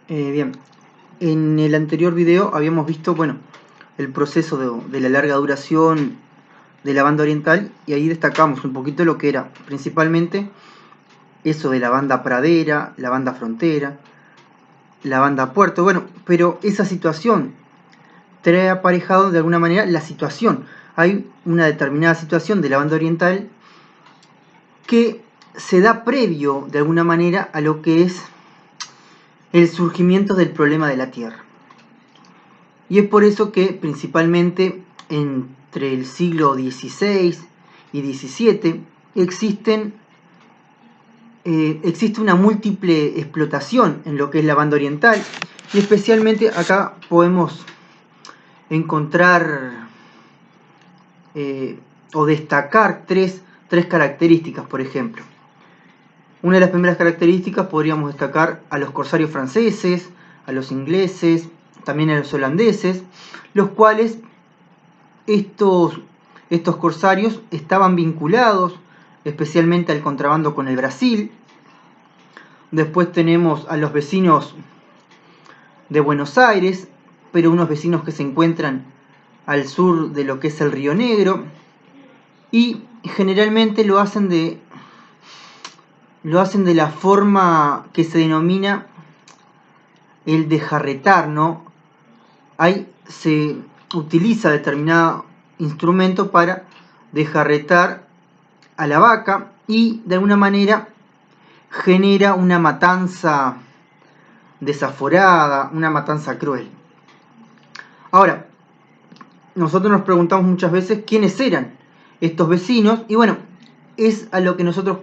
Bien, en el anterior video habíamos visto, bueno, el proceso de la larga duración de la banda oriental, y ahí destacamos un poquito lo que era principalmente eso de la banda pradera, la banda frontera, la banda puerto. Bueno, pero esa situación trae aparejado de alguna manera la situación. Hay una determinada situación de la banda oriental que se da previo de alguna manera a lo que es el surgimiento del problema de la Tierra. Y es por eso que principalmente entre el siglo XVI y XVII existe una múltiple explotación en lo que es la banda oriental, y especialmente acá podemos encontrar o destacar tres características. Por ejemplo, una de las primeras características podríamos destacar a los corsarios franceses, a los ingleses, también a los holandeses, los cuales estos corsarios estaban vinculados especialmente al contrabando con el Brasil. Después tenemos a los vecinos de Buenos Aires, pero unos vecinos que se encuentran al sur de lo que es el Río Negro, y generalmente lo hacen de la forma que se denomina el de jarretar, ¿no? Ahí se utiliza determinado instrumento para dejarretar a la vaca, y de alguna manera genera una matanza desaforada, una matanza cruel. Ahora, nosotros nos preguntamos muchas veces quiénes eran estos vecinos, y bueno, es a lo que nosotros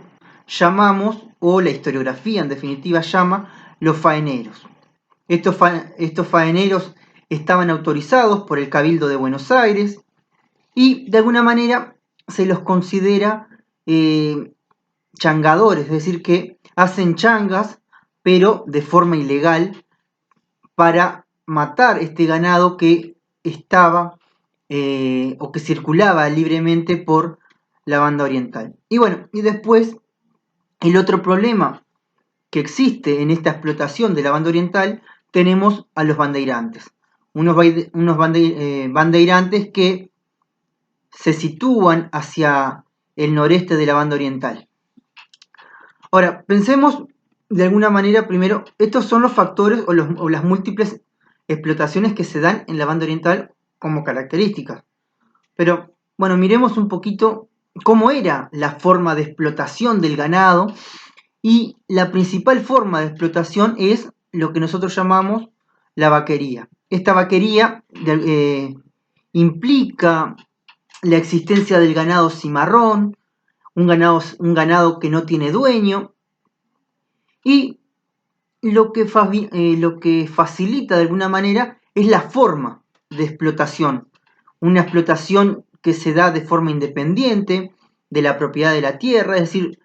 llamamos, o la historiografía en definitiva llama, los faeneros. Estos faeneros estaban autorizados por el Cabildo de Buenos Aires, y de alguna manera se los considera changadores, es decir, que hacen changas, pero de forma ilegal, para matar este ganado que estaba o que circulaba libremente por la banda oriental. Y bueno, y después el otro problema que existe en esta explotación de la banda oriental, tenemos a los bandeirantes. Unos bandeirantes que se sitúan hacia el noreste de la banda oriental. Ahora, pensemos de alguna manera primero, estos son los factores o las múltiples explotaciones que se dan en la banda oriental como características. Pero bueno, miremos un poquito cómo era la forma de explotación del ganado, y la principal forma de explotación es lo que nosotros llamamos la vaquería. Esta vaquería implica la existencia del ganado cimarrón, un ganado que no tiene dueño, y lo que facilita de alguna manera es la forma de explotación. Una explotación que se da de forma independiente de la propiedad de la tierra, es decir,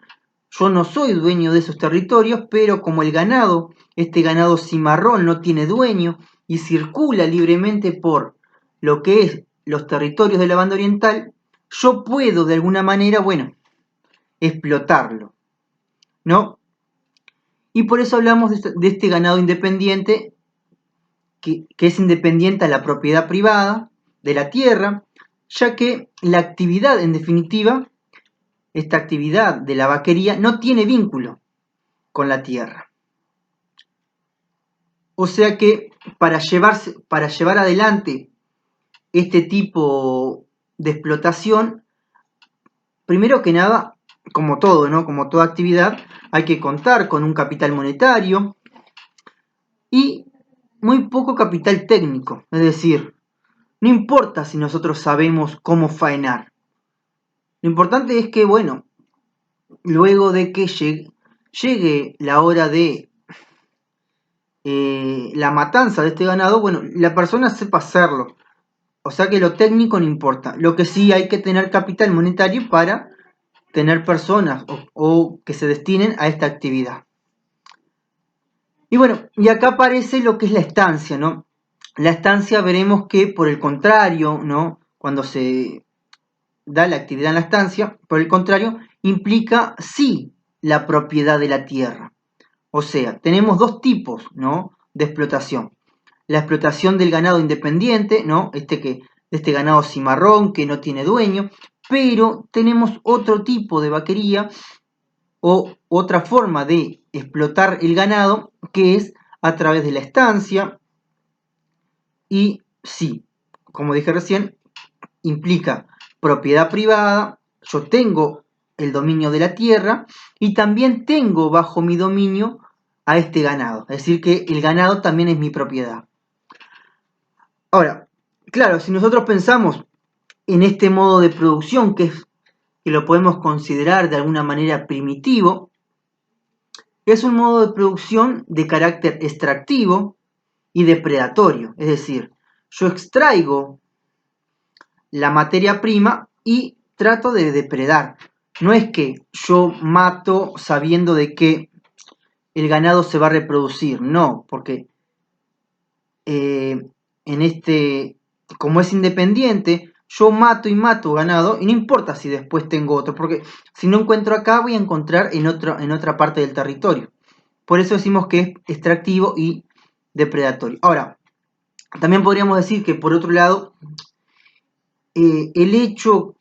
yo no soy dueño de esos territorios, pero como el ganado, este ganado cimarrón no tiene dueño y circula libremente por lo que es los territorios de la banda oriental, yo puedo de alguna manera, bueno, explotarlo, ¿no? Y por eso hablamos de este ganado independiente, que es independiente a la propiedad privada de la tierra, ya que la actividad, en definitiva, esta actividad de la vaquería no tiene vínculo con la tierra. O sea que para llevar adelante este tipo de explotación, primero que nada, como todo, ¿no? Como toda actividad, hay que contar con un capital monetario y muy poco capital técnico. Es decir, no importa si nosotros sabemos cómo faenar. Lo importante es que, bueno, luego de que llegue la hora de la matanza de este ganado, bueno, la persona sepa hacerlo. O sea que lo técnico no importa. Lo que sí hay que tener capital monetario para tener personas o que se destinen a esta actividad. Y bueno, y acá aparece lo que es la estancia, ¿no? La estancia, veremos que por el contrario, ¿no? Cuando se da la actividad en la estancia, por el contrario, implica sí la propiedad de la tierra. O sea, tenemos dos tipos, ¿no? de explotación. La explotación del ganado independiente, ¿no? Este ganado cimarrón que no tiene dueño, pero tenemos otro tipo de vaquería o otra forma de explotar el ganado que es a través de la estancia y sí, como dije recién, implica propiedad privada, yo tengo el dominio de la tierra y también tengo bajo mi dominio a este ganado, es decir que el ganado también es mi propiedad. Ahora, claro, si nosotros pensamos en este modo de producción que lo podemos considerar de alguna manera primitivo, es un modo de producción de carácter extractivo y depredatorio, es decir, yo extraigo la materia prima y trato de depredar. No es que yo mato sabiendo de que el ganado se va a reproducir, no, porque como es independiente, yo mato y mato ganado y no importa si después tengo otro, porque si no encuentro acá voy a encontrar en otra parte del territorio. Por eso decimos que es extractivo y depredatorio. Ahora, también podríamos decir que por otro lado, el hecho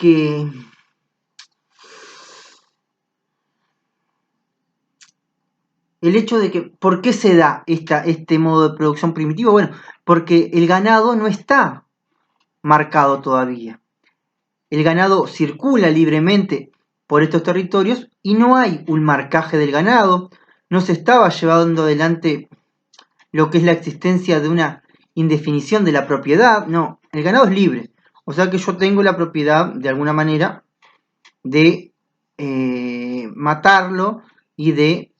de que, ¿por qué se da este modo de producción primitivo? Bueno, porque el ganado no está marcado todavía. El ganado circula libremente por estos territorios y no hay un marcaje del ganado, no se estaba llevando adelante lo que es la existencia de una indefinición de la propiedad, no, el ganado es libre, o sea que yo tengo la propiedad de alguna manera de matarlo y de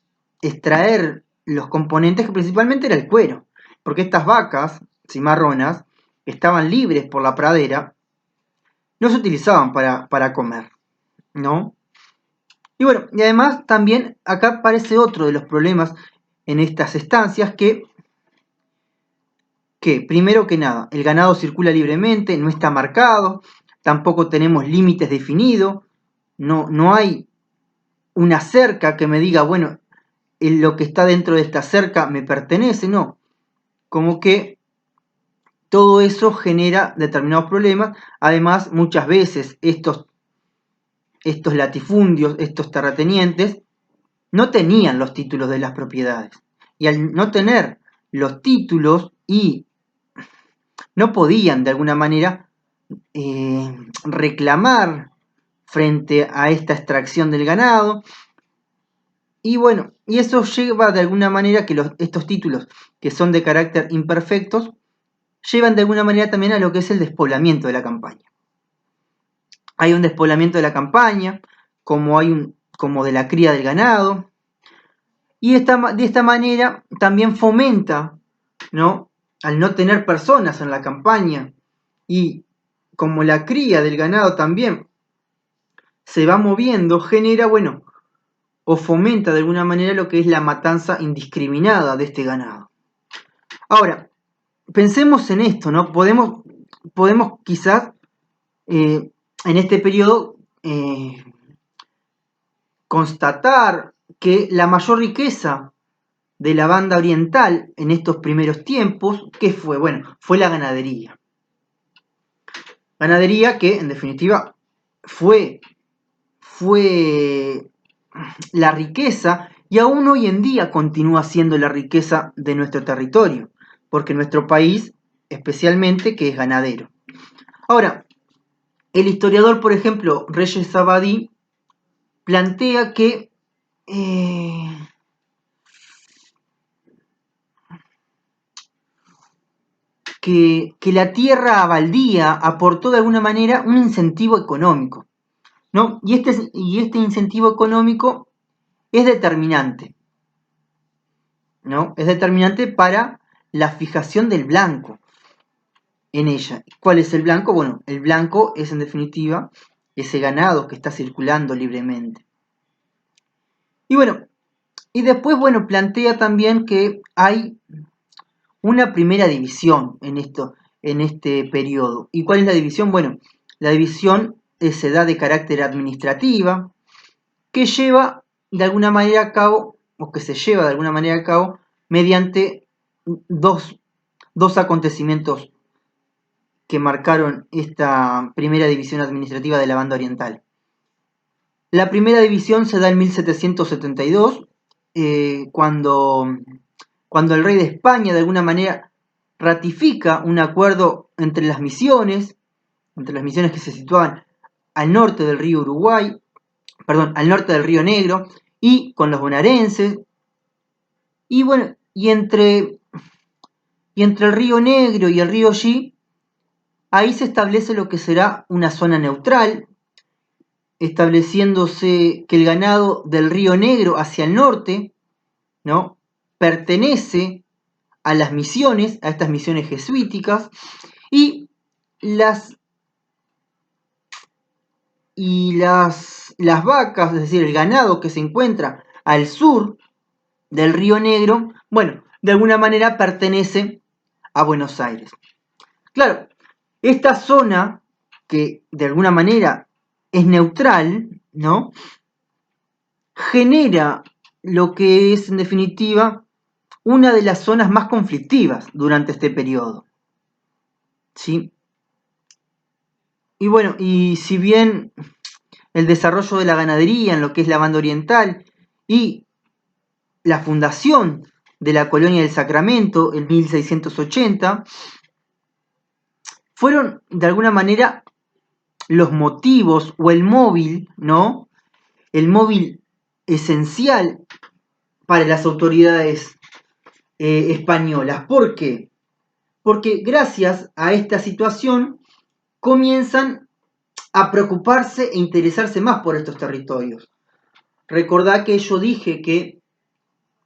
extraer los componentes que principalmente era el cuero, porque estas vacas cimarronas estaban libres por la pradera, no se utilizaban para comer, ¿no? Y bueno, y además también acá aparece otro de los problemas en estas estancias que primero que nada, el ganado circula libremente, no está marcado, tampoco tenemos límites definidos, no hay una cerca que me diga, bueno, lo que está dentro de esta cerca me pertenece, no. Como que todo eso genera determinados problemas. Además, muchas veces estos latifundios, estos terratenientes, no tenían los títulos de las propiedades. Y al no tener los títulos y no podían de alguna manera reclamar frente a esta extracción del ganado. Y bueno, y eso lleva de alguna manera que estos títulos que son de carácter imperfectos, llevan de alguna manera también a lo que es el despoblamiento de la campaña. Hay un despoblamiento de la campaña, como de la cría del ganado, y de esta manera también fomenta, ¿no? Al no tener personas en la campaña, y como la cría del ganado también se va moviendo, genera, bueno, o fomenta de alguna manera lo que es la matanza indiscriminada de este ganado. Ahora, pensemos en esto, ¿no? Podemos quizás en este periodo constatar que la mayor riqueza de la banda oriental en estos primeros tiempos, ¿qué fue? Bueno, fue la ganadería. Ganadería que en definitiva fue la riqueza y aún hoy en día continúa siendo la riqueza de nuestro territorio, porque nuestro país especialmente que es ganadero. Ahora, el historiador, por ejemplo, Reyes Sabadí, plantea que la tierra baldía aportó de alguna manera un incentivo económico, ¿no? Y este incentivo económico es determinante, ¿no? Es determinante para la fijación del blanco en ella. ¿Cuál es el blanco? Bueno, el blanco es en definitiva ese ganado que está circulando libremente. Y bueno, y después, bueno, plantea también que hay una primera división en este periodo. ¿Y cuál es la división? Bueno, la división se da de carácter administrativa, que lleva de alguna manera a cabo, o que se lleva de alguna manera a cabo, mediante dos acontecimientos que marcaron esta primera división administrativa de la Banda Oriental. La primera división se da en 1772, cuando el rey de España de alguna manera ratifica un acuerdo entre las misiones que se situaban al norte del río Uruguay, al norte del río Negro, y con los bonaerenses, y bueno, y entre el río Negro y el río Xi, ahí se establece lo que será una zona neutral, estableciéndose que el ganado del río Negro hacia el norte, ¿no?, pertenece a las misiones, a estas misiones jesuíticas, y las vacas, es decir, el ganado que se encuentra al sur del río Negro, bueno, de alguna manera pertenece a Buenos Aires. Claro, esta zona, que de alguna manera es neutral, ¿no?, genera lo que es, en definitiva, una de las zonas más conflictivas durante este periodo, ¿sí? Y bueno, y si bien el desarrollo de la ganadería en lo que es la Banda Oriental y la fundación de la Colonia del Sacramento en 1680 fueron de alguna manera los motivos o el móvil, ¿no?, el móvil esencial para las autoridades españolas. ¿Por qué? Porque gracias a esta situación comienzan a preocuparse e interesarse más por estos territorios. Recordad que yo dije que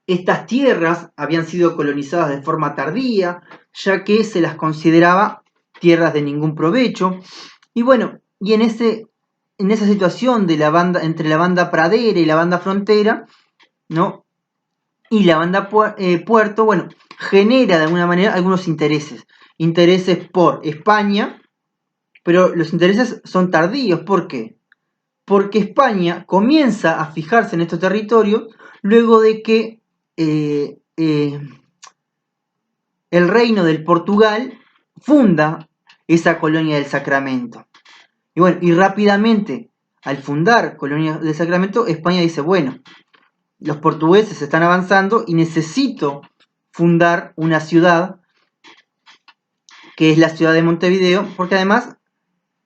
estas tierras habían sido colonizadas de forma tardía, ya que se las consideraba tierras de ningún provecho. Y bueno, y en esa situación de la banda, entre la banda pradera y la banda frontera, ¿no?, y la banda puerto, bueno, genera de alguna manera algunos intereses por España, pero los intereses son tardíos. ¿Por qué? Porque España comienza a fijarse en estos territorios luego de que el reino del Portugal funda esa colonia del Sacramento. Y bueno, y rápidamente, al fundar Colonia del Sacramento, España dice, bueno, los portugueses están avanzando y necesito fundar una ciudad, que es la ciudad de Montevideo, porque además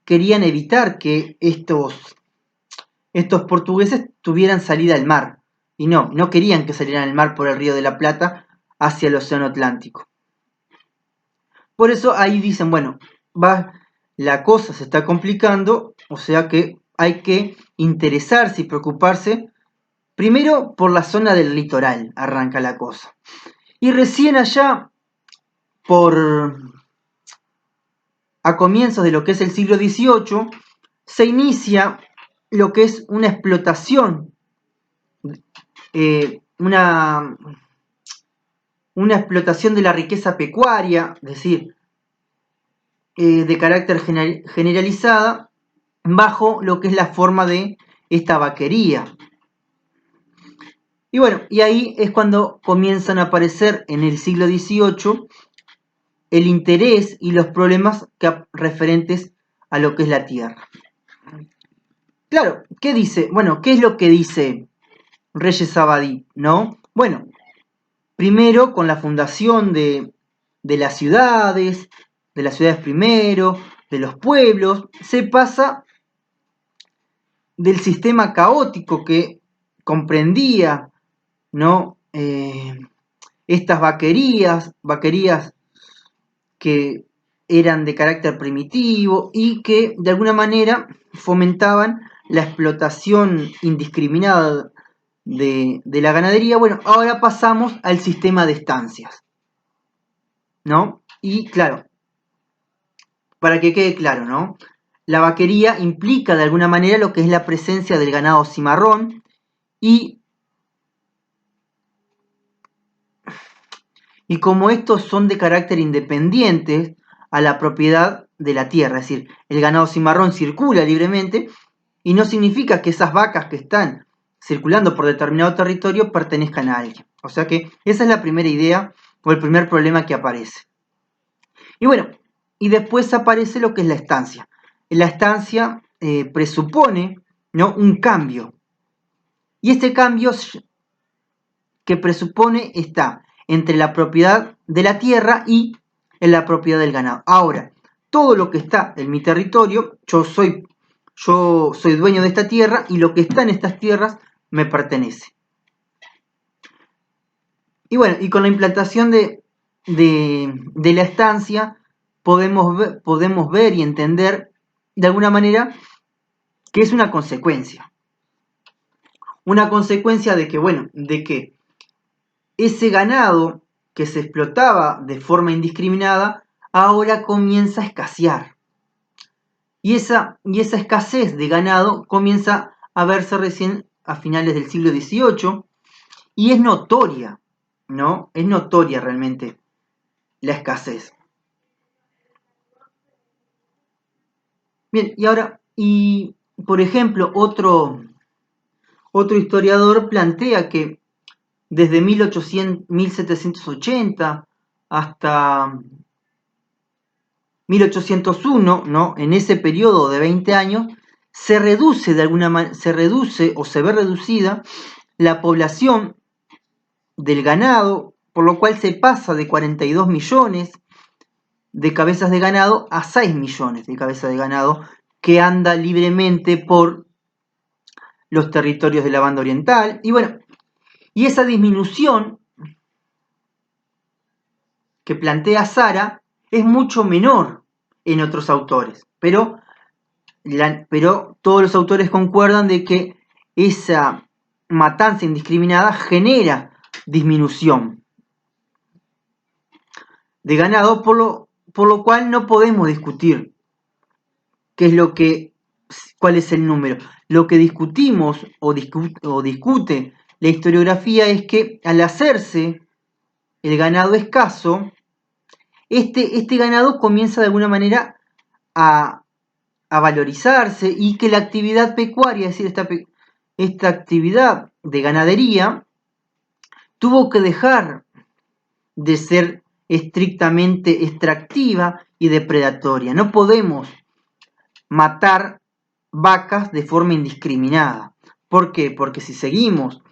querían evitar que estos portugueses tuvieran salida al mar. Y no querían que salieran al mar por el Río de la Plata hacia el Océano Atlántico. Por eso ahí dicen, bueno, la cosa se está complicando, o sea que hay que interesarse y preocuparse primero por la zona del litoral, arranca la cosa. Y recién allá, a comienzos de lo que es el siglo XVIII, se inicia lo que es una explotación, una explotación de la riqueza pecuaria, es decir, de carácter generalizada, bajo lo que es la forma de esta vaquería. Y bueno, y ahí es cuando comienzan a aparecer en el siglo XVIII el interés y los problemas referentes a lo que es la tierra. Claro, ¿qué dice? Bueno, ¿qué es lo que dice Reyes Abadí, no? Bueno, primero con la fundación de las ciudades primero, de los pueblos, se pasa del sistema caótico que comprendía, ¿no?, estas vaquerías que eran de carácter primitivo y que de alguna manera fomentaban la explotación indiscriminada de la ganadería. Bueno, ahora pasamos al sistema de estancias, ¿no? Y claro, para que quede claro, ¿no?, la vaquería implica de alguna manera lo que es la presencia del ganado cimarrón y como estos son de carácter independiente a la propiedad de la tierra, es decir, el ganado cimarrón circula libremente y no significa que esas vacas que están circulando por determinado territorio pertenezcan a alguien. O sea que esa es la primera idea o el primer problema que aparece. Y bueno, y después aparece lo que es la estancia. La estancia presupone, ¿no?, un cambio. Y este cambio que presupone está entre la propiedad de la tierra y en la propiedad del ganado. Ahora, todo lo que está en mi territorio, yo soy dueño de esta tierra y lo que está en estas tierras me pertenece. Y bueno, y con la implantación de la estancia podemos ver y entender de alguna manera que es una consecuencia. Una consecuencia de que, bueno, de que ese ganado que se explotaba de forma indiscriminada ahora comienza a escasear. Y esa escasez de ganado comienza a verse recién a finales del siglo XVIII y es notoria, ¿no? Es notoria realmente la escasez. Bien, y ahora, por ejemplo, otro historiador plantea que desde 1780 hasta 1801, ¿no?, en ese periodo de 20 años, se reduce o se ve reducida la población del ganado, por lo cual se pasa de 42 millones de cabezas de ganado a 6 millones de cabezas de ganado que anda libremente por los territorios de la banda oriental. Y bueno, y esa disminución que plantea Sara es mucho menor en otros autores, pero todos los autores concuerdan de que esa matanza indiscriminada genera disminución de ganado, por lo cual no podemos discutir cuál es el número. Lo que discutimos o discute la historiografía es que al hacerse el ganado escaso, este ganado comienza de alguna manera a valorizarse y que la actividad pecuaria, es decir, esta actividad de ganadería, tuvo que dejar de ser estrictamente extractiva y depredatoria. No podemos matar vacas de forma indiscriminada. ¿Por qué? Porque si seguimos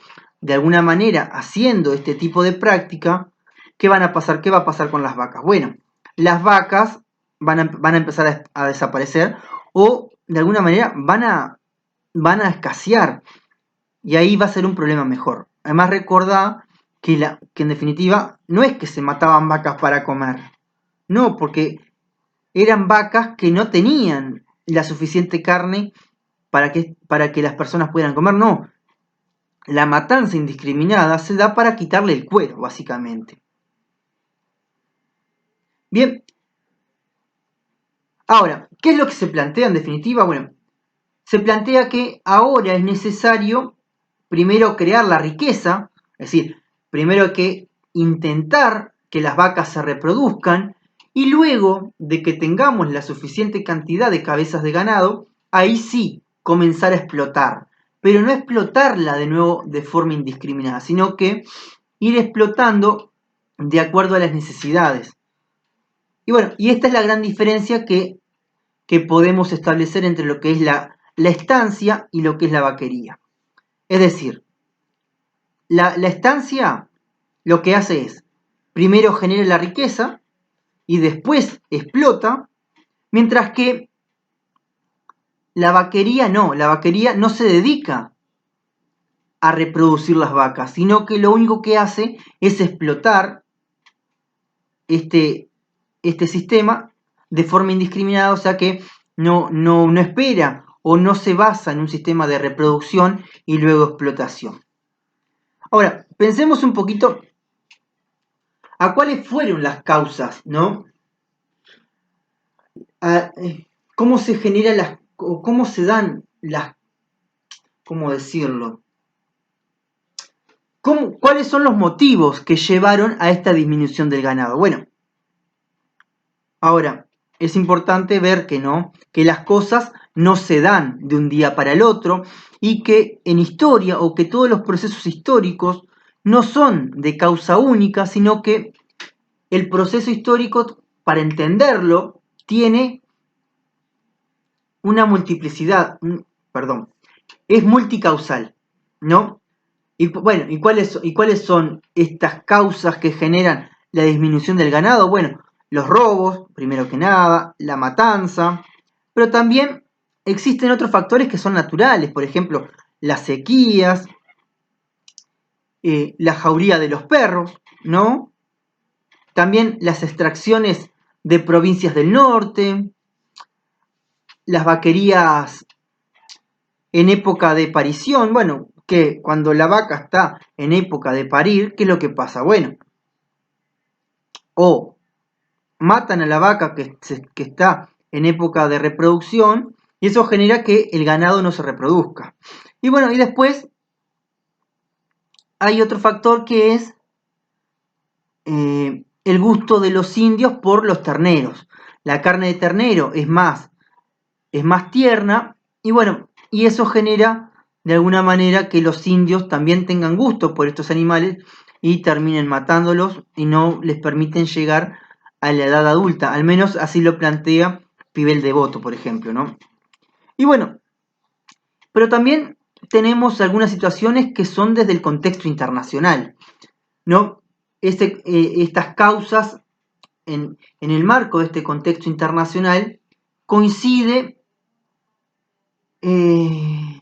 de alguna manera haciendo este tipo de práctica, ¿qué van a pasar? ¿Qué va a pasar con las vacas? Bueno, las vacas van a empezar a desaparecer o de alguna manera van a escasear y ahí va a ser un problema mejor. Además, recordá que en definitiva no es que se mataban vacas para comer, no, porque eran vacas que no tenían la suficiente carne para que las personas pudieran comer, no. La matanza indiscriminada se da para quitarle el cuero, básicamente. Bien. Ahora, ¿qué es lo que se plantea en definitiva? Bueno, se plantea que ahora es necesario primero crear la riqueza, es decir, primero que intentar que las vacas se reproduzcan y luego de que tengamos la suficiente cantidad de cabezas de ganado, ahí sí comenzar a explotar, pero no explotarla de nuevo de forma indiscriminada, sino que ir explotando de acuerdo a las necesidades. Y bueno, y esta es la gran diferencia que podemos establecer entre lo que es la estancia y lo que es la vaquería. Es decir, la estancia lo que hace es, primero genera la riqueza y después explota, mientras que la vaquería no se dedica a reproducir las vacas, sino que lo único que hace es explotar este sistema de forma indiscriminada, o sea que no espera o no se basa en un sistema de reproducción y luego explotación. Ahora, pensemos un poquito a cuáles fueron las causas, ¿no? ¿Cómo se generan cómo se dan ¿cómo decirlo? ¿Cuáles son los motivos que llevaron a esta disminución del ganado? Bueno, ahora, es importante ver que las cosas no se dan de un día para el otro y que en historia o que todos los procesos históricos no son de causa única, sino que el proceso histórico, para entenderlo, tiene una multiplicidad, perdón, es multicausal, ¿no? Y bueno, ¿y cuáles son estas causas que generan la disminución del ganado? Bueno, los robos, primero que nada, la matanza, pero también existen otros factores que son naturales, por ejemplo, las sequías, la jauría de los perros, ¿no? También las extracciones de provincias del norte, las vaquerías en época de parición, bueno, que cuando la vaca está en época de parir, ¿qué es lo que pasa? Bueno, o matan a la vaca que está en época de reproducción y eso genera que el ganado no se reproduzca. Y bueno, y después hay otro factor que es el gusto de los indios por los terneros. La carne de ternero es más tierna y bueno, y eso genera de alguna manera que los indios también tengan gusto por estos animales y terminen matándolos y no les permiten llegar a la edad adulta. Al menos así lo plantea Pibel Devoto, por ejemplo, ¿no? Y bueno, pero también tenemos algunas situaciones que son desde el contexto internacional, ¿no? Estas causas en el marco de este contexto internacional coincide eh,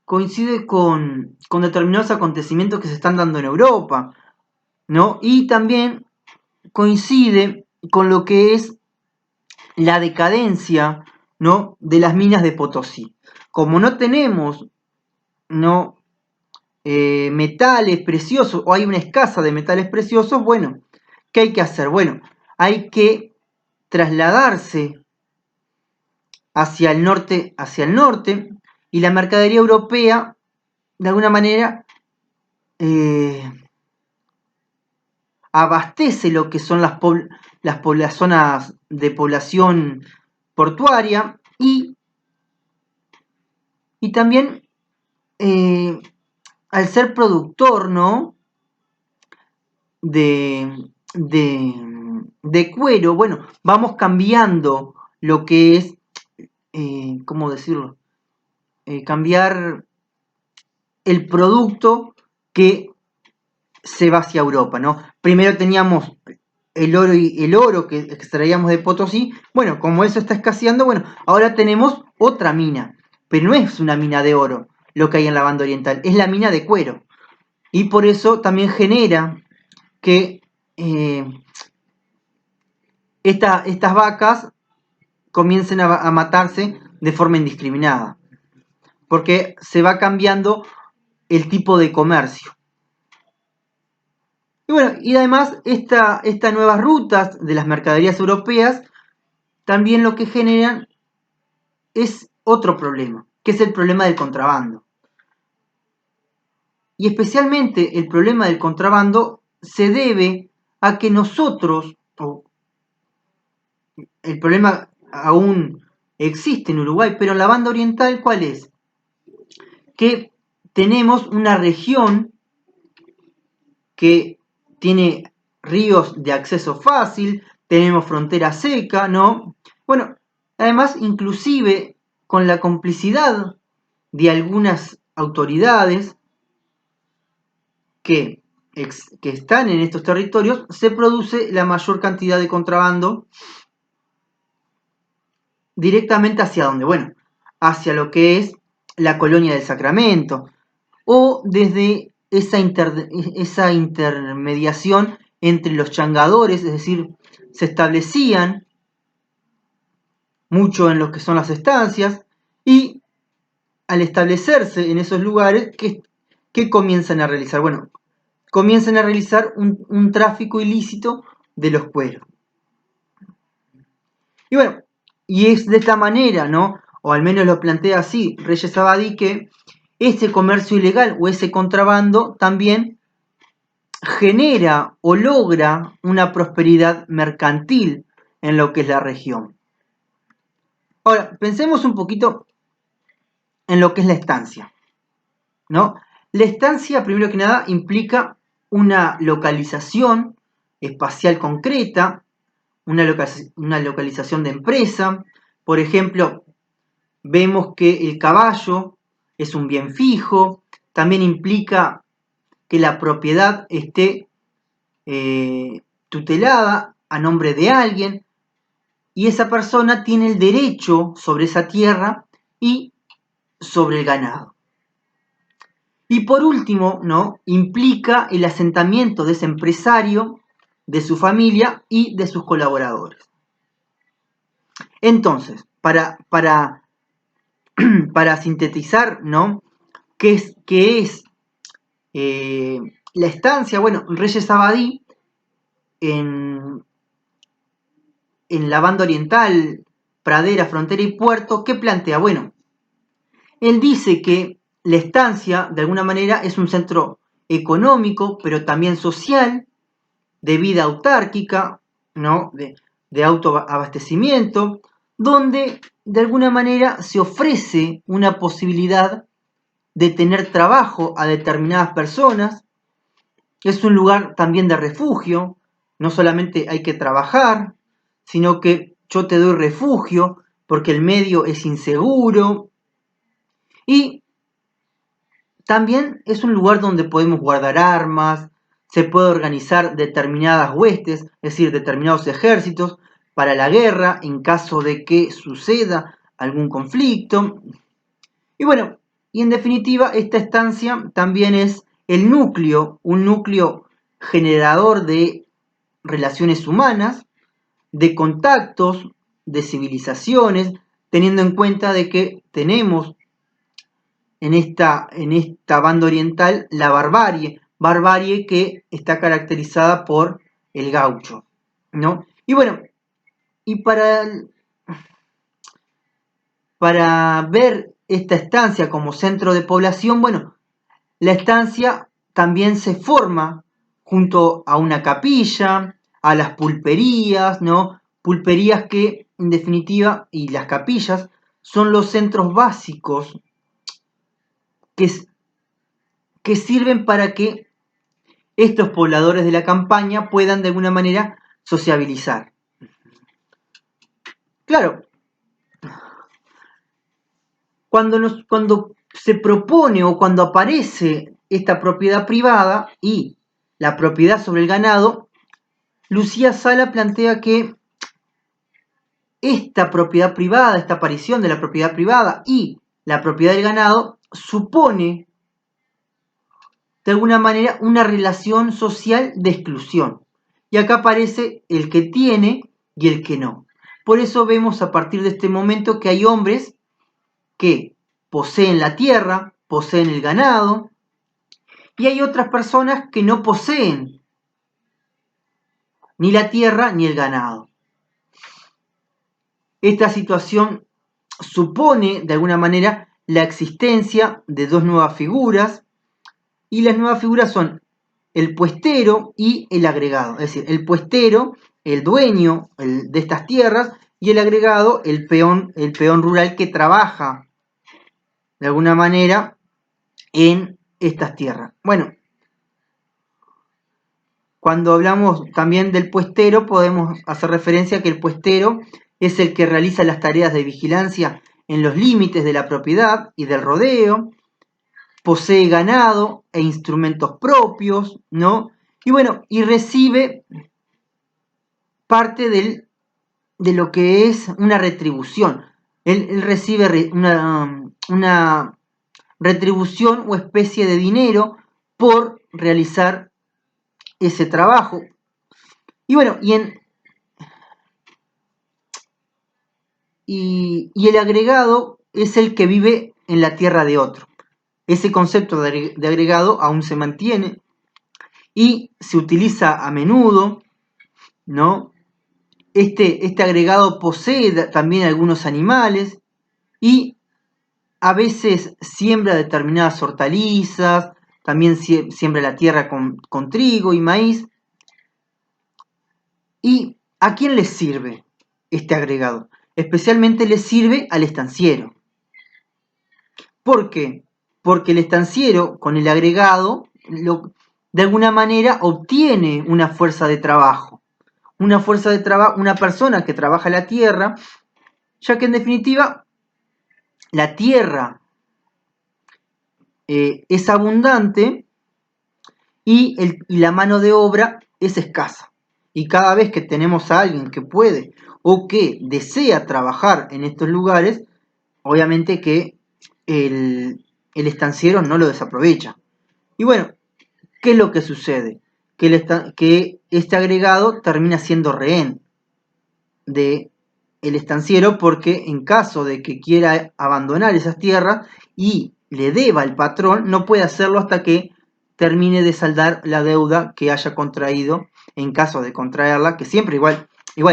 coincide con determinados acontecimientos que se están dando en Europa, ¿no? Y también coincide con lo que es la decadencia, ¿no? De las minas de Potosí. Como no tenemos, ¿no? Metales preciosos, o hay una escasa de metales preciosos, bueno, ¿qué hay que hacer? Bueno, hay que trasladarse hacia el norte, y la mercadería europea, de alguna manera, eh, abastece lo que son las zonas de población portuaria y también al ser productor, ¿no? De cuero, bueno, vamos cambiando lo que es, ¿cómo decirlo? Cambiar el producto que se va hacia Europa, ¿no? Primero teníamos el oro que extraíamos de Potosí, bueno, como eso está escaseando, bueno, ahora tenemos otra mina, pero no es una mina de oro lo que hay en la banda oriental, es la mina de cuero. Y por eso también genera que estas vacas comiencen a matarse de forma indiscriminada, porque se va cambiando el tipo de comercio. Y bueno, y además estas nuevas rutas de las mercaderías europeas también lo que generan es otro problema, que es el problema del contrabando. Y especialmente el problema del contrabando se debe a que nosotros, o el problema aún existe en Uruguay, pero en la banda oriental, ¿cuál es? Que tenemos una región que tiene ríos de acceso fácil, tenemos frontera seca, ¿no? Bueno, además, inclusive con la complicidad de algunas autoridades que, que están en estos territorios, se produce la mayor cantidad de contrabando directamente hacia dónde, bueno, hacia lo que es la colonia del Sacramento, o desde esa intermediación entre los changadores, es decir, se establecían mucho en lo que son las estancias, y al establecerse en esos lugares, ¿qué comienzan a realizar? Bueno, comienzan a realizar un tráfico ilícito de los cueros. Y bueno, y es de esta manera, ¿no? O al menos lo plantea así Reyes Abadí, que ese comercio ilegal o ese contrabando también genera o logra una prosperidad mercantil en lo que es la región. Ahora, pensemos un poquito en lo que es la estancia, ¿no? La estancia, primero que nada, implica una localización espacial concreta, una localización de empresa. Por ejemplo, vemos que el caballo es un bien fijo, también implica que la propiedad esté tutelada a nombre de alguien y esa persona tiene el derecho sobre esa tierra y sobre el ganado. Y por último, ¿no? Implica el asentamiento de ese empresario, de su familia y de sus colaboradores. Entonces, para sintetizar, ¿no? ¿Qué es la estancia? Bueno, Reyes Abadí, en la banda oriental, Pradera, Frontera y Puerto, ¿qué plantea? Bueno, él dice que la estancia, de alguna manera, es un centro económico, pero también social, de vida autárquica, ¿no? de autoabastecimiento, donde de alguna manera se ofrece una posibilidad de tener trabajo a determinadas personas. Es un lugar también de refugio, no solamente hay que trabajar, sino que yo te doy refugio porque el medio es inseguro. Y también es un lugar donde podemos guardar armas, se puede organizar determinadas huestes, es decir, determinados ejércitos para la guerra en caso de que suceda algún conflicto. Y bueno, y en definitiva, esta estancia también es el núcleo, un núcleo generador de relaciones humanas, de contactos, de civilizaciones, teniendo en cuenta de que tenemos en esta banda oriental la barbarie que está caracterizada por el gaucho, ¿no? Y bueno, y para ver esta estancia como centro de población, bueno, la estancia también se forma junto a una capilla, a las pulperías, ¿no? Pulperías que, en definitiva, y las capillas, son los centros básicos que sirven para que estos pobladores de la campaña puedan de alguna manera sociabilizar. Claro, cuando se propone o cuando aparece esta propiedad privada y la propiedad sobre el ganado, Lucía Sala plantea que esta propiedad privada, esta aparición de la propiedad privada y la propiedad del ganado supone de alguna manera una relación social de exclusión. Y acá aparece el que tiene y el que no. Por eso vemos a partir de este momento que hay hombres que poseen la tierra, poseen el ganado, y hay otras personas que no poseen ni la tierra ni el ganado. Esta situación supone, de alguna manera, la existencia de dos nuevas figuras, y las nuevas figuras son el puestero y el agregado. Es decir, el puestero, el dueño de estas tierras, y el agregado, el peón rural que trabaja de alguna manera en estas tierras. Bueno, cuando hablamos también del puestero, podemos hacer referencia a que el puestero es el que realiza las tareas de vigilancia en los límites de la propiedad y del rodeo, posee ganado e instrumentos propios, ¿no? Y bueno, y recibe parte de lo que es una retribución. Él recibe una retribución o especie de dinero por realizar ese trabajo. Y bueno, y el agregado es el que vive en la tierra de otro. Ese concepto de agregado aún se mantiene y se utiliza a menudo, ¿no? Este agregado posee también algunos animales y a veces siembra determinadas hortalizas, también siembra la tierra con trigo y maíz. ¿Y a quién le sirve este agregado? Especialmente le sirve al estanciero. ¿Por qué? Porque el estanciero con el agregado de alguna manera obtiene una fuerza de trabajo. Una persona que trabaja la tierra, ya que en definitiva la tierra es abundante y la mano de obra es escasa. Y cada vez que tenemos a alguien que puede o que desea trabajar en estos lugares, obviamente que el estanciero no lo desaprovecha. Y bueno, ¿qué es lo que sucede? Que este agregado termina siendo rehén de el estanciero, porque en caso de que quiera abandonar esas tierras y le deba al patrón, no puede hacerlo hasta que termine de saldar la deuda que haya contraído, en caso de contraerla, que siempre igual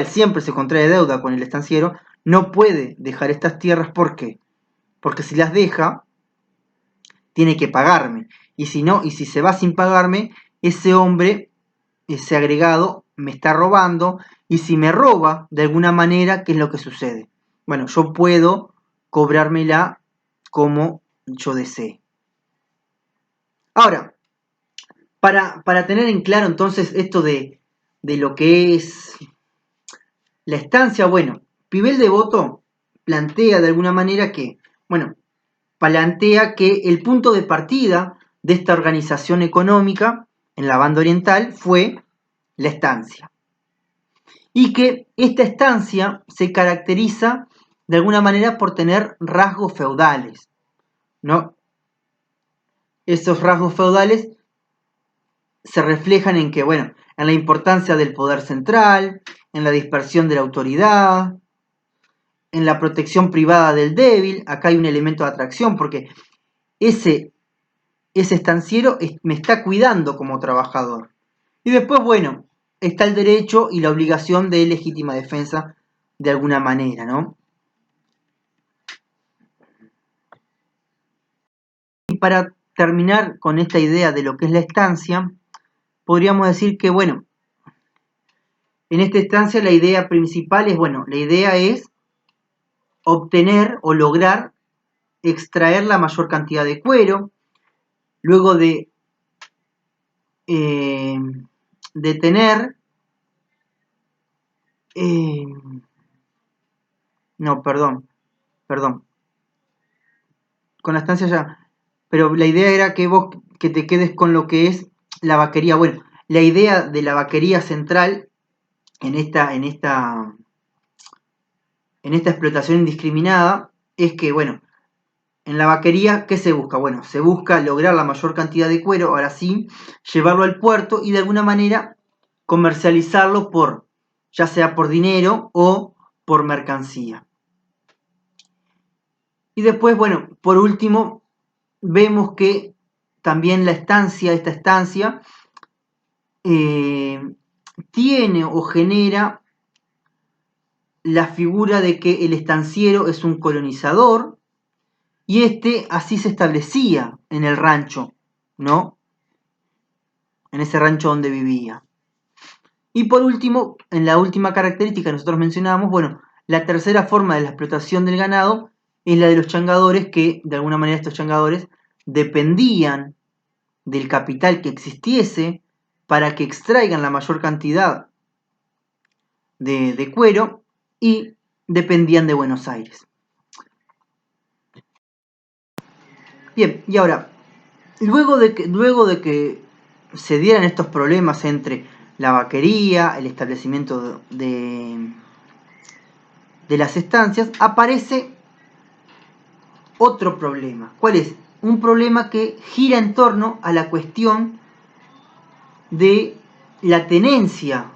siempre se contrae deuda con el estanciero. No puede dejar estas tierras. ¿Por qué? Porque si las deja, tiene que pagarme. Y si no, y si se va sin pagarme, ese hombre, ese agregado, me está robando. Y si me roba de alguna manera, ¿qué es lo que sucede? Bueno, yo puedo cobrármela como yo desee. Ahora, para tener en claro entonces esto de lo que es la estancia, bueno, Pibel Devoto plantea de alguna manera que, bueno, plantea que el punto de partida de esta organización económica en la banda oriental fue la estancia. Y que esta estancia se caracteriza de alguna manera por tener rasgos feudales, ¿no? Esos rasgos feudales se reflejan en que, bueno, en la importancia del poder central, en la dispersión de la autoridad, en la protección privada del débil. Acá hay un elemento de atracción porque ese estanciero me está cuidando como trabajador. Y después, bueno, está el derecho y la obligación de legítima defensa de alguna manera, ¿no? Y para terminar con esta idea de lo que es la estancia, podríamos decir que, bueno, en esta estancia la idea principal es, bueno, la idea es obtener o lograr extraer la mayor cantidad de cuero, luego de tener no, perdón, con la estancia ya, pero la idea era que vos que te quedes con lo que es la vaquería. Bueno, la idea de la vaquería central en esta explotación indiscriminada es que, bueno, en la vaquería, ¿qué se busca? Bueno, se busca lograr la mayor cantidad de cuero, ahora sí, llevarlo al puerto y de alguna manera comercializarlo ya sea por dinero o por mercancía. Y después, bueno, por último, vemos que también esta estancia, tiene o genera la figura de que el estanciero es un colonizador y así se establecía en el rancho, ¿no? En ese rancho donde vivía. Y por último, en la última característica que nosotros mencionábamos, bueno, la tercera forma de la explotación del ganado es la de los changadores, que de alguna manera estos changadores dependían del capital que existiese para que extraigan la mayor cantidad de cuero y dependían de Buenos Aires. Bien, y ahora, luego de que se dieran estos problemas entre la vaquería, el establecimiento de las estancias, aparece otro problema. ¿Cuál es? Un problema que gira en torno a la cuestión de la tenencia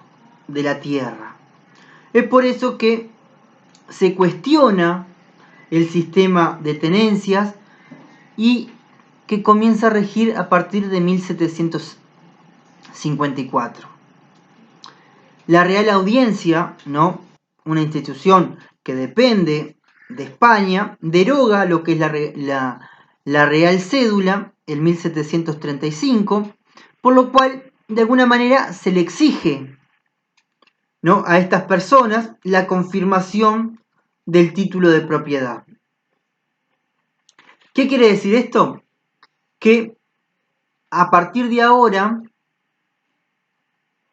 de la tierra. Es por eso que se cuestiona el sistema de tenencias y que comienza a regir a partir de 1754. La Real Audiencia, ¿no?, una institución que depende de España, deroga lo que es la Real Cédula en 1735, por lo cual de alguna manera se le exige, ¿no?, a estas personas la confirmación del título de propiedad. ¿Qué quiere decir esto? Que a partir de ahora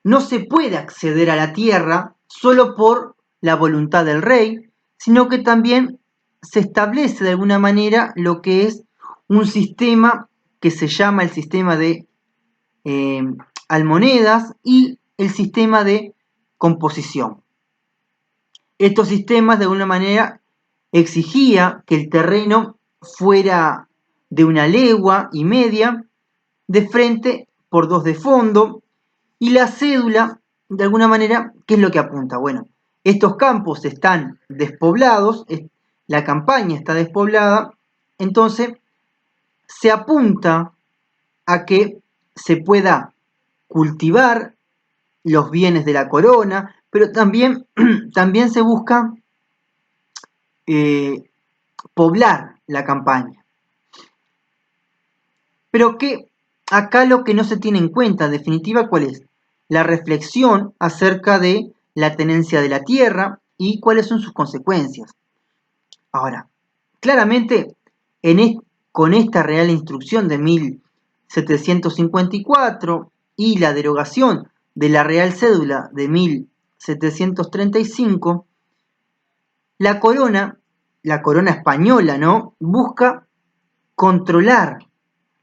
no se puede acceder a la tierra solo por la voluntad del rey, sino que también se establece de alguna manera lo que es un sistema que se llama el sistema de almonedas y el sistema de composición. Estos sistemas de alguna manera exigía que el terreno fuera de 1,5 legua de frente por 2 de fondo, y la cédula, de alguna manera, ¿qué es lo que apunta? Bueno, estos campos están despoblados, la campaña está despoblada, entonces se apunta a que se pueda cultivar los bienes de la corona, pero también, también se busca poblar la campaña. Pero que acá lo que no se tiene en cuenta, en definitiva, ¿cuál es? La reflexión acerca de la tenencia de la tierra y cuáles son sus consecuencias. Ahora, claramente, con esta Real Instrucción de 1754 y la derogación de la Real Cédula de 1735, la corona española, ¿no?, busca controlar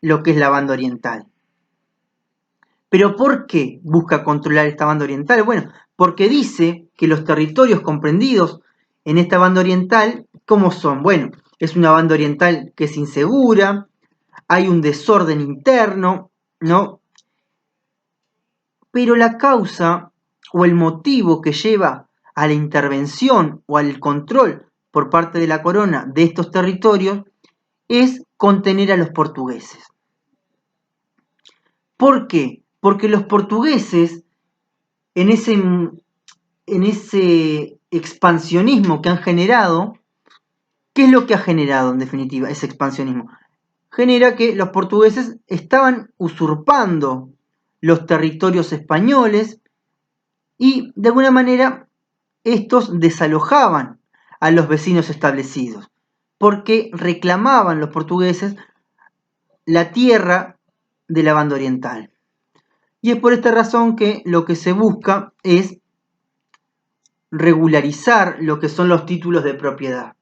lo que es la banda oriental. ¿Pero por qué busca controlar esta banda oriental? Bueno, porque dice que los territorios comprendidos en esta banda oriental, ¿cómo son? Bueno, es una banda oriental que es insegura, hay un desorden interno, ¿no? Pero la causa o el motivo que lleva a la intervención o al control por parte de la corona de estos territorios es contener a los portugueses. ¿Por qué? Porque los portugueses, en ese expansionismo que han generado, ¿qué es lo que ha generado en definitiva ese expansionismo? Genera que los portugueses estaban usurpando los territorios españoles y de alguna manera estos desalojaban a los vecinos establecidos porque reclamaban los portugueses la tierra de la banda oriental. Y es por esta razón que lo que se busca es regularizar lo que son los títulos de propiedad.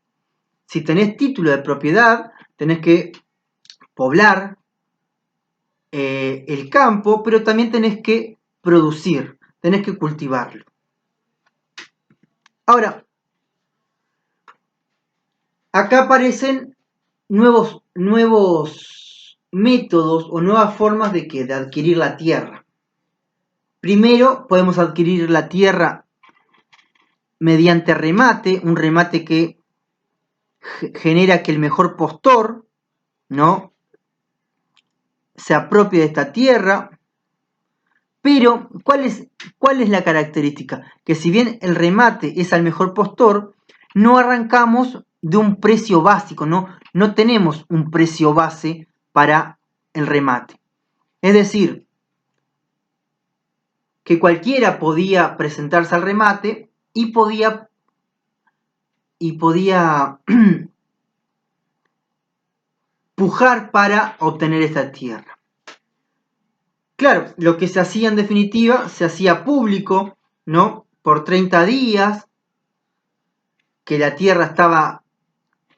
Si tenés título de propiedad, tenés que poblar el campo, pero también tenés que producir, tenés que cultivarlo. Ahora, acá aparecen nuevos métodos o nuevas formas de adquirir la tierra. Primero, podemos adquirir la tierra mediante remate, un remate que genera que el mejor postor, ¿no?, se apropie de esta tierra. Pero, ¿cuál es la característica? Que si bien el remate es al mejor postor, no arrancamos de un precio básico, no tenemos un precio base para el remate. Es decir, que cualquiera podía presentarse al remate y podía pujar para obtener esta tierra. Claro, lo que se hacía en definitiva, se hacía público, ¿no?, por 30 días, que la tierra estaba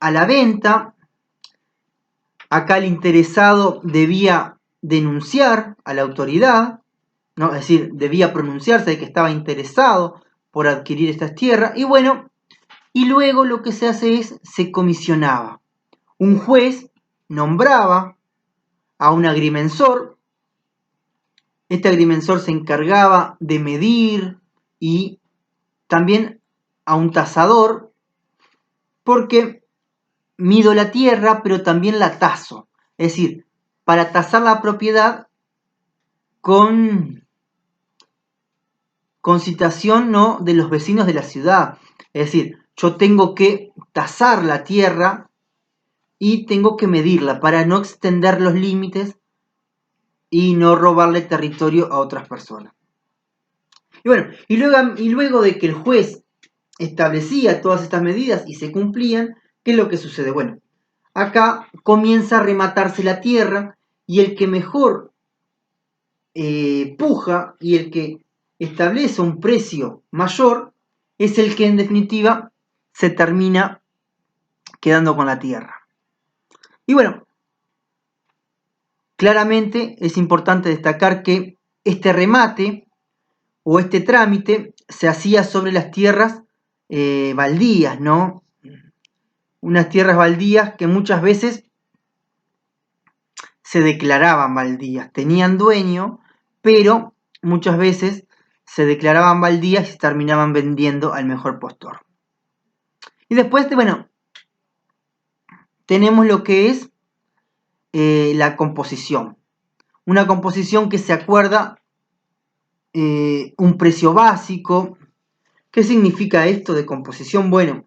a la venta. Acá el interesado debía denunciar a la autoridad, ¿no?, es decir, debía pronunciarse de que estaba interesado por adquirir estas tierras. Y bueno, y luego lo que se hace es, se comisionaba. Un juez nombraba a un agrimensor. Este agrimensor se encargaba de medir y también a un tasador, porque mido la tierra, pero también la taso. Es decir, para tasar la propiedad con citación, ¿no?, de los vecinos de la ciudad. Es decir, yo tengo que tasar la tierra y tengo que medirla para no extender los límites y no robarle territorio a otras personas. Y bueno, y luego de que el juez establecía todas estas medidas y se cumplían, ¿qué es lo que sucede? Bueno, acá comienza a rematarse la tierra y el que mejor puja y el que establece un precio mayor es el que en definitiva se termina quedando con la tierra. Y bueno, claramente es importante destacar que este remate o este trámite se hacía sobre las tierras baldías, ¿no? Unas tierras baldías que muchas veces se declaraban baldías, tenían dueño, pero muchas veces se declaraban baldías y se terminaban vendiendo al mejor postor. Y después, bueno, tenemos lo que es la composición. Una composición que se acuerda un precio básico. ¿Qué significa esto de composición? Bueno,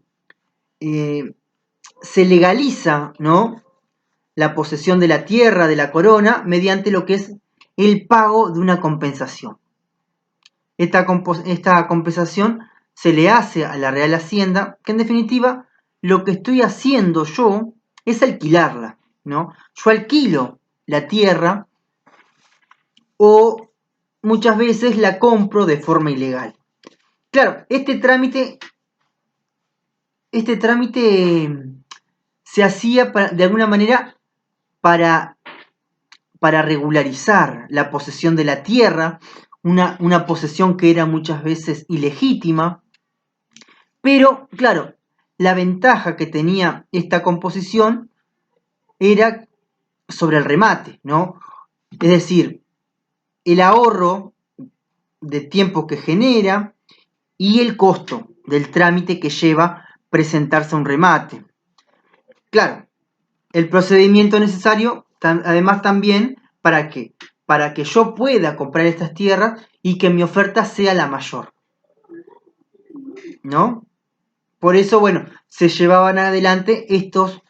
se legaliza, ¿no?, la posesión de la tierra, de la corona, mediante lo que es el pago de una compensación. Esta compensación se le hace a la Real Hacienda, que en definitiva lo que estoy haciendo yo es alquilarla, ¿no? Yo alquilo la tierra o muchas veces la compro de forma ilegal. Claro, este trámite se hacía de alguna manera para regularizar la posesión de la tierra, una posesión que era muchas veces ilegítima, pero claro, la ventaja que tenía esta composición era sobre el remate, ¿no? Es decir, el ahorro de tiempo que genera y el costo del trámite que lleva presentarse a un remate. Claro, el procedimiento necesario, además también, ¿para qué? Para que yo pueda comprar estas tierras y que mi oferta sea la mayor, ¿no? Por eso, bueno, se llevaban adelante estos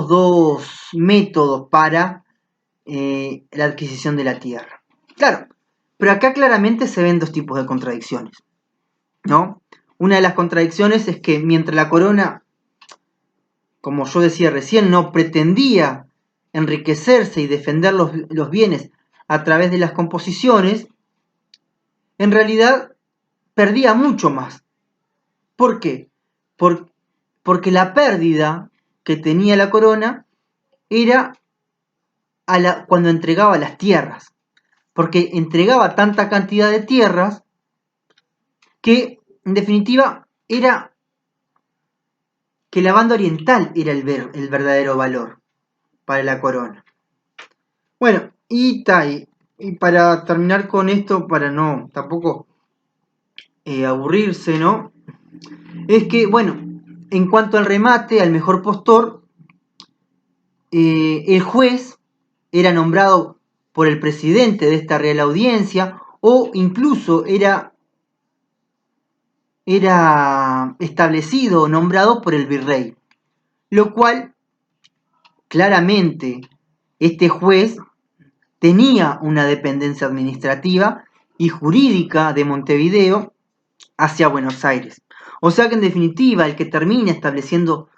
dos métodos para la adquisición de la tierra. Claro, pero acá claramente se ven dos tipos de contradicciones, ¿no? Una de las contradicciones es que mientras la corona, como yo decía recién, no pretendía enriquecerse y defender los bienes a través de las composiciones, en realidad perdía mucho más. ¿Por qué? Porque la pérdida que tenía la corona era cuando entregaba las tierras, porque entregaba tanta cantidad de tierras que en definitiva era que la banda oriental era el verdadero valor para la corona. Bueno, y para terminar con esto, para no tampoco aburrirse, ¿no? Es que, bueno, en cuanto al remate, al mejor postor, el juez era nombrado por el presidente de esta Real Audiencia o incluso era establecido o nombrado por el virrey, lo cual claramente este juez tenía una dependencia administrativa y jurídica de Montevideo hacia Buenos Aires. O sea que en definitiva el que termina estableciendo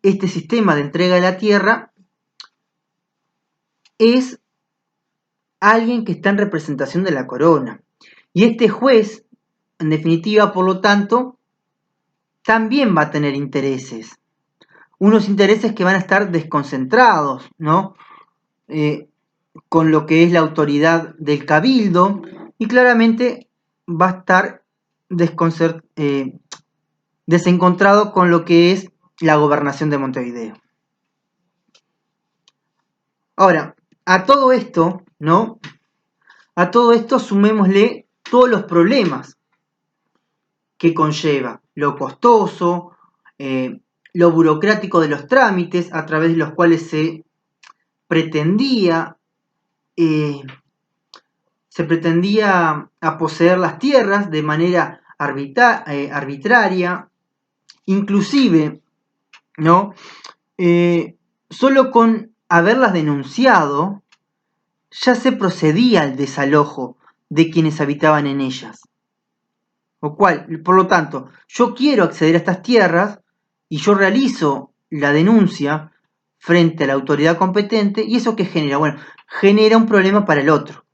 este sistema de entrega de la tierra es alguien que está en representación de la corona. Y este juez, en definitiva, por lo tanto, también va a tener intereses. Unos intereses que van a estar desconcentrados, ¿no? Con lo que es la autoridad del cabildo y claramente va a estar desencontrado con lo que es la gobernación de Montevideo. Ahora, a todo esto, ¿no? A todo esto sumémosle todos los problemas que conlleva, lo costoso, lo burocrático de los trámites a través de los cuales se pretendía a poseer las tierras de manera arbitraria, inclusive, ¿no? Solo con haberlas denunciado, ya se procedía al desalojo de quienes habitaban en ellas. Por lo tanto, yo quiero acceder a estas tierras y yo realizo la denuncia frente a la autoridad competente, ¿y eso qué genera? Bueno, genera un problema para el otro,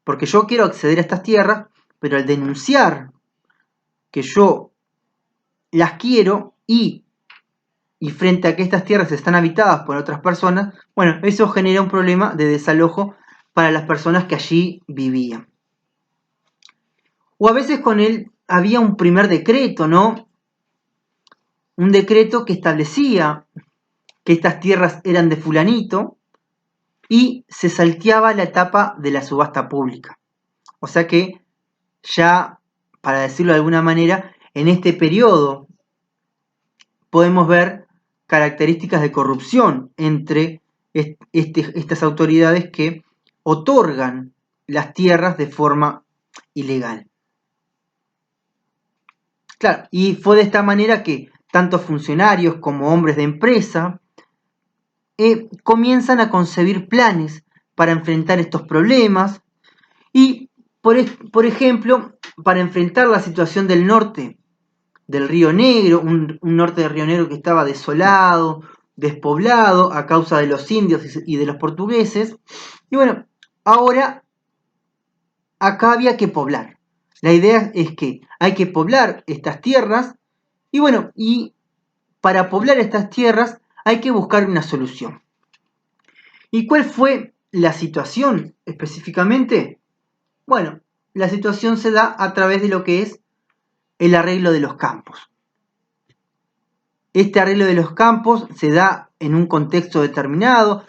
porque yo quiero acceder a estas tierras, pero al denunciar que yo las quiero y frente a que estas tierras están habitadas por otras personas, bueno, eso genera un problema de desalojo para las personas que allí vivían. O a veces con él había un primer decreto, ¿no? Un decreto que establecía que estas tierras eran de fulanito y se salteaba la etapa de la subasta pública. O sea que ya, para decirlo de alguna manera, en este periodo podemos ver características de corrupción entre estas autoridades que otorgan las tierras de forma ilegal. Claro, y fue de esta manera que tanto funcionarios como hombres de empresa comienzan a concebir planes para enfrentar estos problemas y, por ejemplo, para enfrentar la situación del norte del Río Negro, un norte del Río Negro que estaba desolado, despoblado a causa de los indios y de los portugueses. Y bueno, ahora acá había que poblar. La idea es que hay que poblar estas tierras y bueno, y para poblar estas tierras hay que buscar una solución. ¿Y cuál fue la situación específicamente? Bueno, la situación se da a través de lo que es el arreglo de los campos. Este arreglo de los campos se da en un contexto determinado,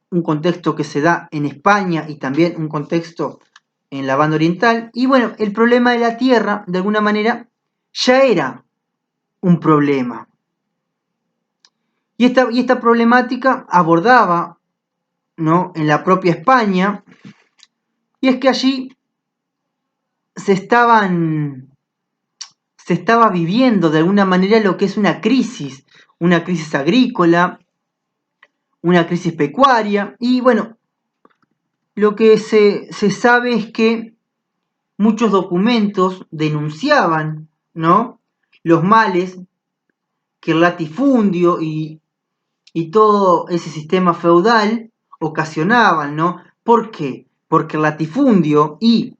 un contexto que se da en España y también un contexto en la banda oriental. Y bueno, el problema de la tierra, de alguna manera, ya era un problema. Y esta problemática abordaba, ¿no?, en la propia España, y es que allí se estaba viviendo de alguna manera lo que es una crisis agrícola, una crisis pecuaria, y bueno, lo que se sabe es que muchos documentos denunciaban, ¿no?, los males que el latifundio y todo ese sistema feudal ocasionaban, ¿no? ¿Por qué? Porque el latifundio y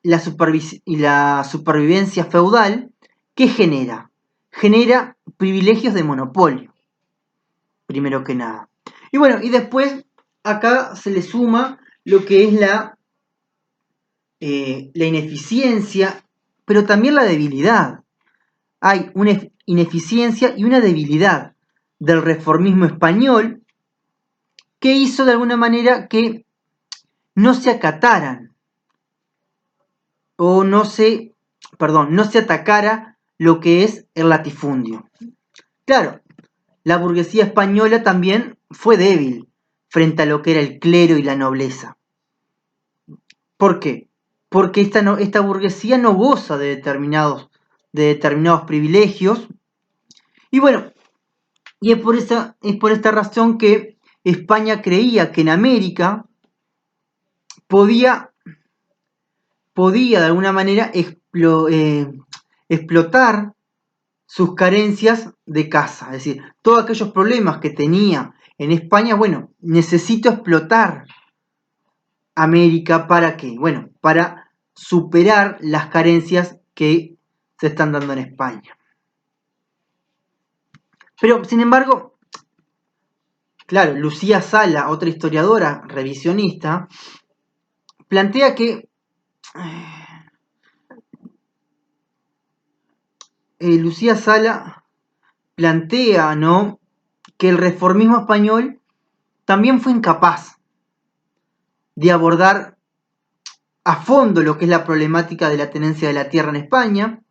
la supervivencia feudal, ¿qué genera? Genera privilegios de monopolio, primero que nada. Y bueno, y después acá se le suma lo que es la ineficiencia, pero también la debilidad. Hay una ineficiencia y una debilidad del reformismo español que hizo de alguna manera que no se acataran o no se atacara lo que es el latifundio. Claro, la burguesía española también fue débil frente a lo que era el clero y la nobleza. ¿Por qué? Porque esta burguesía no goza de determinados privilegios. Y bueno, y es por esta razón que España creía que en América podía de alguna manera explotar sus carencias de caza. Es decir, todos aquellos problemas que tenía en España, bueno, necesito explotar América. ¿Para qué? Bueno, para superar las carencias que se están dando en España. Pero, sin embargo, claro, Lucía Sala, otra historiadora revisionista, plantea que Lucía Sala plantea, ¿no?, que el reformismo español también fue incapaz de abordar a fondo lo que es la problemática de la tenencia de la tierra en España,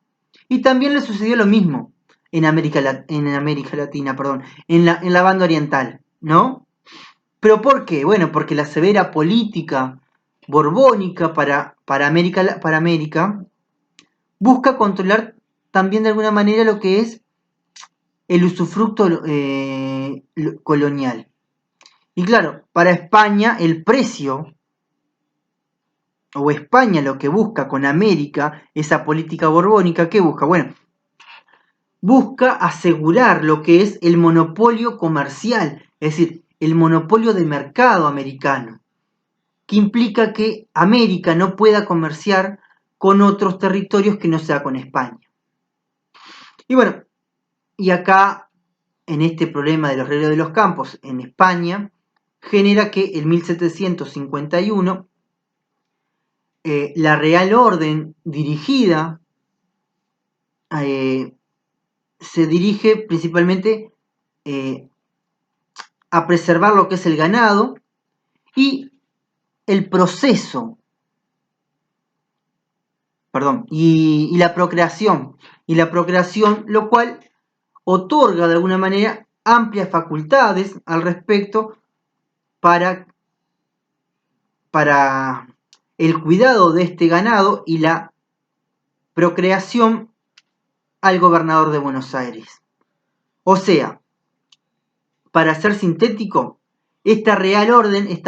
y también le sucedió lo mismo en América Latina, en la banda oriental, ¿no? ¿Pero por qué? Bueno, porque la severa política borbónica para América busca controlar también de alguna manera lo que es el usufructo colonial. Y claro, para España el precio, o España lo que busca con América, esa política borbónica, ¿qué busca? Bueno, busca asegurar lo que es el monopolio comercial, es decir, el monopolio de mercado americano, que implica que América no pueda comerciar con otros territorios que no sea con España. Y bueno, y acá, en este problema de los Reales de los Campos en España, genera que en 1751 la Real Orden dirigida se dirige principalmente a preservar lo que es el ganado y el proceso, y la procreación, lo cual otorga de alguna manera amplias facultades al respecto para el cuidado de este ganado y la procreación al gobernador de Buenos Aires. O sea, para ser sintético, esta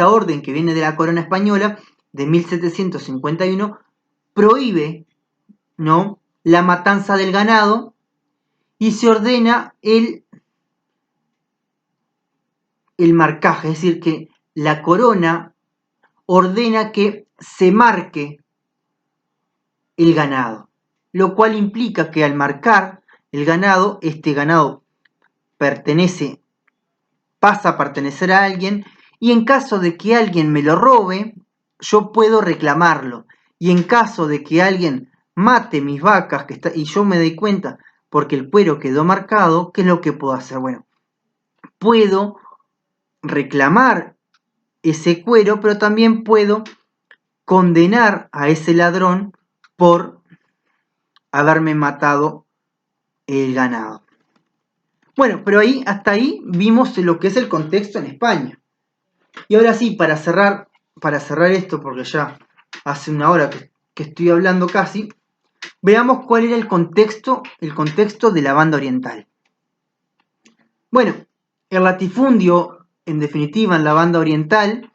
orden que viene de la corona española de 1751, prohíbe, ¿no?, la matanza del ganado y se ordena el marcaje, es decir, que la corona ordena que se marque el ganado, lo cual implica que al marcar el ganado, este ganado pasa a pertenecer a alguien, y en caso de que alguien me lo robe, yo puedo reclamarlo. Y en caso de que alguien mate mis vacas y yo me doy cuenta porque el cuero quedó marcado, ¿qué es lo que puedo hacer? Bueno, puedo reclamar ese cuero, pero también puedo condenar a ese ladrón por haberme matado el ganado. Bueno, pero hasta ahí vimos lo que es el contexto en España. Y ahora sí, para cerrar esto, porque ya hace una hora que estoy hablando casi, veamos cuál era el contexto de la banda oriental. Bueno, el latifundio, en definitiva, en la banda oriental,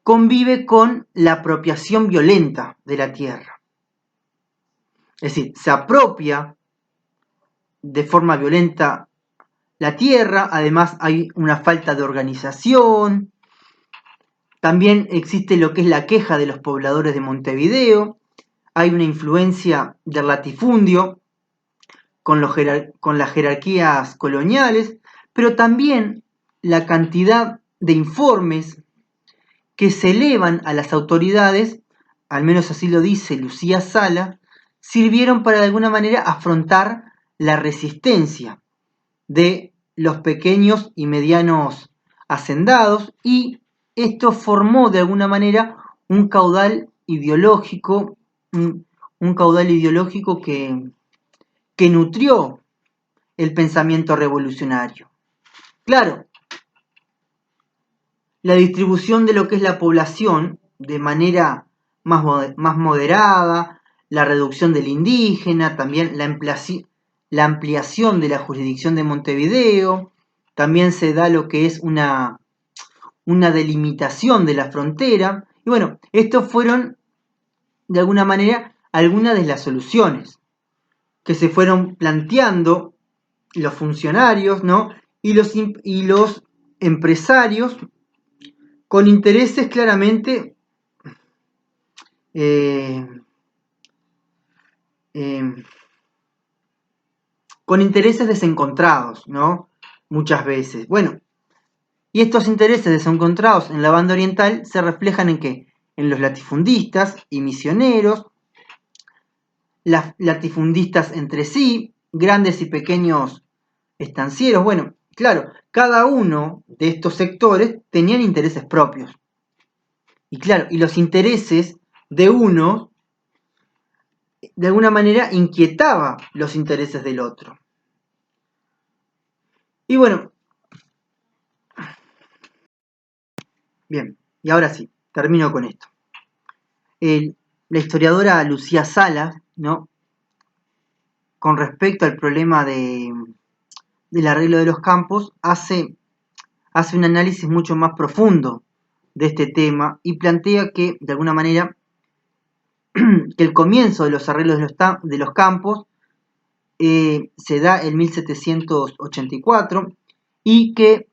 convive con la apropiación violenta de la tierra. Es decir, se apropia de forma violenta la tierra, además hay una falta de organización, también existe lo que es la queja de los pobladores de Montevideo, hay una influencia del latifundio con las jerarquías coloniales, pero también la cantidad de informes que se elevan a las autoridades, al menos así lo dice Lucía Sala, sirvieron para de alguna manera afrontar la resistencia de los pequeños y medianos hacendados, y esto formó de alguna manera un caudal ideológico, que nutrió el pensamiento revolucionario. Claro, la distribución de lo que es la población de manera más moderada, la reducción del indígena, también la ampliación de la jurisdicción de Montevideo, también se da lo que es una delimitación de la frontera. Y bueno, estos fueron de alguna manera algunas de las soluciones que se fueron planteando los funcionarios, ¿no?, y los empresarios con intereses claramente con intereses desencontrados, ¿no?, muchas veces. Bueno, y estos intereses desencontrados en la banda oriental se reflejan ¿en qué? En los latifundistas y misioneros, las latifundistas entre sí, grandes y pequeños estancieros. Bueno, claro, cada uno de estos sectores tenían intereses propios. Y claro, y los intereses de uno, de alguna manera, inquietaba los intereses del otro. Y bueno, bien, y ahora sí, termino con esto. La historiadora Lucía Sala, ¿no?, con respecto al problema del arreglo de los campos, hace un análisis mucho más profundo de este tema y plantea que, de alguna manera, que el comienzo de los arreglos de los campos se da en 1784 y que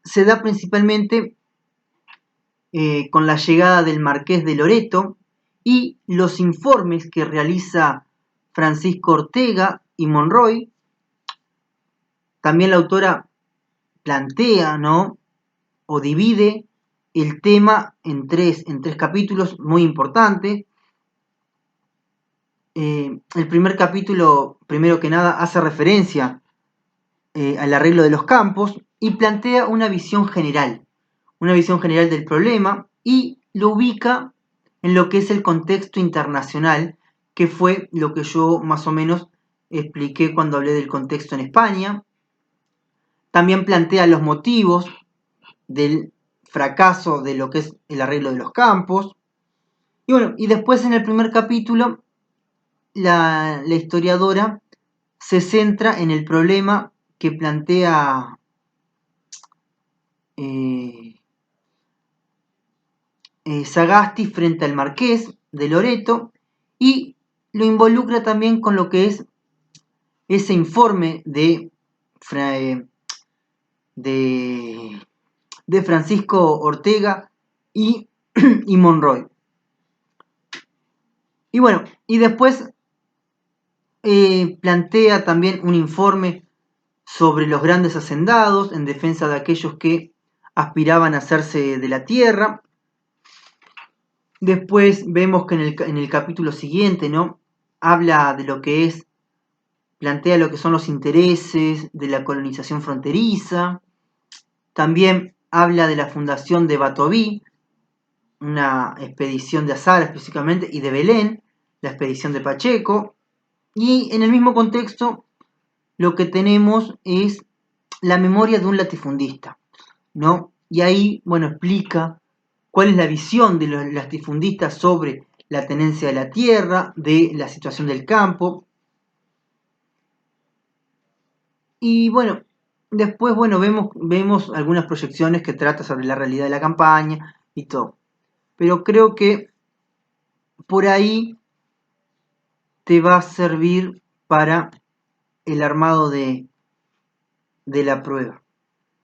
se da principalmente con la llegada del marqués de Loreto y los informes que realiza Francisco Ortega y Monroy. También la autora plantea, ¿no?, o divide el tema en tres capítulos muy importantes. El primer capítulo, primero que nada, hace referencia al arreglo de los campos y plantea una visión general del problema y lo ubica en lo que es el contexto internacional, que fue lo que yo más o menos expliqué cuando hablé del contexto en España. También plantea los motivos del fracaso de lo que es el arreglo de los campos. Y bueno, y después en el primer capítulo, la historiadora se centra en el problema que plantea Sagasti frente al marqués de Loreto y lo involucra también con lo que es ese informe de Francisco Ortega y Monroy. Y bueno, y después plantea también un informe sobre los grandes hacendados en defensa de aquellos que aspiraban a hacerse de la tierra. Después vemos que en el capítulo siguiente, ¿no?, habla de lo que es, plantea lo que son los intereses de la colonización fronteriza. También habla de la fundación de Batoví, una expedición de Azara específicamente, y de Belén, la expedición de Pacheco. Y en el mismo contexto, lo que tenemos es la memoria de un latifundista, ¿no? Y ahí, bueno, explica cuál es la visión de los latifundistas sobre la tenencia de la tierra, de la situación del campo. Y bueno, después, bueno, vemos algunas proyecciones que tratan sobre la realidad de la campaña y todo. Pero creo que por ahí te va a servir para el armado de la prueba.